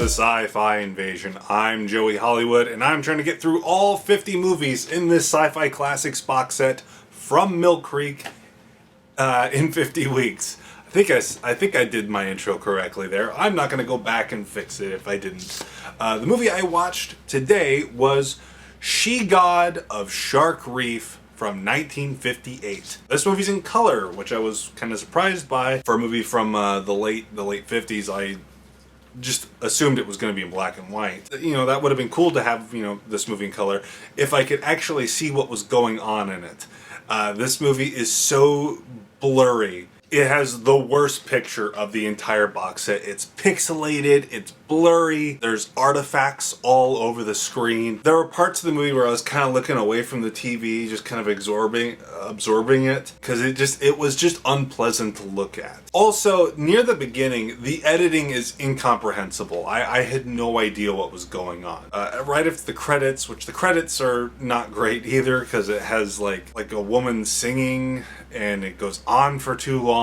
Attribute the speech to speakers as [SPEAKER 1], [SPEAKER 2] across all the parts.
[SPEAKER 1] the Sci-Fi Invasion. I'm Joey Hollywood, and I'm trying to get through all 50 movies in this Sci-Fi Classics box set from Mill Creek in 50 weeks. I think I did my intro correctly there. I'm not going to go back and fix it if I didn't. The movie I watched today was She-God of Shark Reef from 1958. This movie's in color, which I was kind of surprised by. For a movie from the late 50s, I just assumed it was going to be in black and white. You know, that would have been cool to have, you know, this movie in color if I could actually see what was going on in it. This movie is so blurry. It has the worst picture of the entire box set. It's pixelated, it's blurry, there's artifacts all over the screen. There were parts of the movie where I was kind of looking away from the TV, just kind of absorbing it, because it was just unpleasant to look at. Also, near the beginning, the editing is incomprehensible. I had no idea what was going on. Right after the credits, which the credits are not great either, because it has like a woman singing, and it goes on for too long.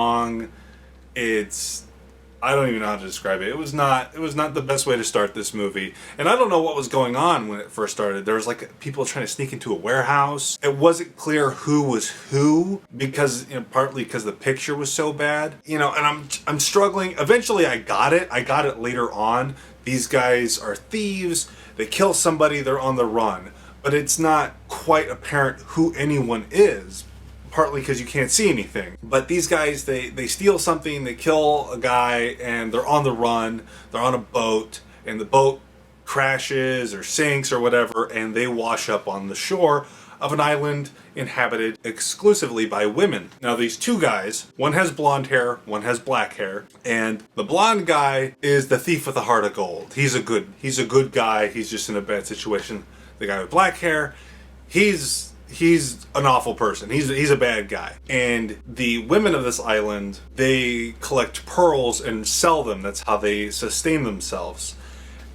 [SPEAKER 1] I don't even know how to describe it. It was not the best way to start this movie. And I don't know what was going on when it first started. There was like people trying to sneak into a warehouse. It wasn't clear who was who, because, you know, partly because the picture was so bad. You know, and I'm struggling. Eventually I got it. I got it later on. These guys are thieves. They kill somebody, they're on the run. But it's not quite apparent who anyone is. Partly because you can't see anything. But these guys, they steal something, they kill a guy, and they're on the run. They're on a boat, and the boat crashes or sinks or whatever, and they wash up on the shore of an island inhabited exclusively by women. Now these two guys, one has blonde hair, one has black hair, and the blonde guy is the thief with a heart of gold. He's a good guy, he's just in a bad situation. The guy with black hair, he's an awful person. He's a bad guy. And the women of this island, they collect pearls and sell them. That's how they sustain themselves.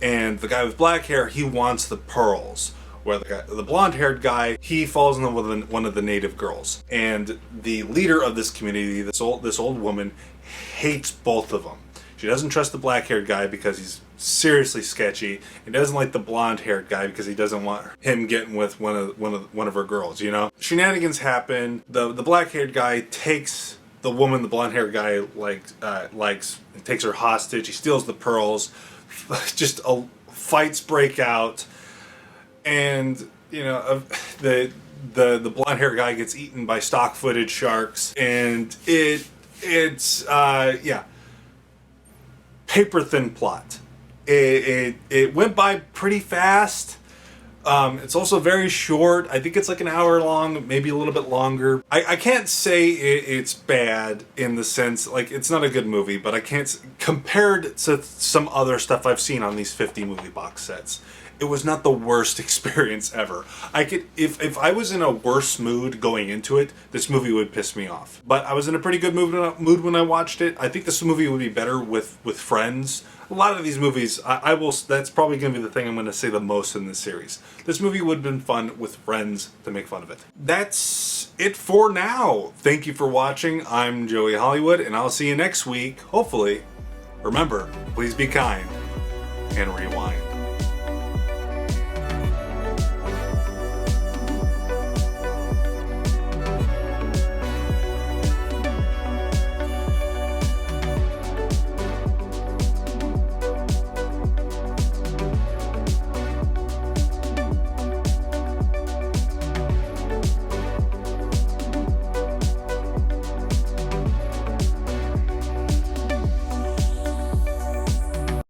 [SPEAKER 1] And the guy with black hair, he wants the pearls. Where the blonde-haired guy, he falls in love with one of the native girls. And the leader of this community, this old woman, hates both of them. She doesn't trust the black-haired guy because he's seriously sketchy. He doesn't like the blonde-haired guy because he doesn't want him getting with one of her girls. You know, shenanigans happen. The black-haired guy takes the woman the blonde-haired guy likes, and takes her hostage. He steals the pearls. Just fights break out, and you know the blonde-haired guy gets eaten by stock-footed sharks, and it's paper-thin plot. It went by pretty fast. It's also very short. I think it's like an hour long, maybe a little bit longer. I can't say it's bad in the sense, like, it's not a good movie, but I can't, compared to some other stuff I've seen on these 50 movie box sets, it was not the worst experience ever. If I was in a worse mood going into it, this movie would piss me off. But I was in a pretty good mood when I watched it. I think this movie would be better with friends. A lot of these movies, that's probably going to be the thing I'm going to say the most in this series. This movie would have been fun with friends to make fun of it. That's it for now. Thank you for watching. I'm Joey Hollywood, and I'll see you next week, hopefully. Remember, please be kind and rewind.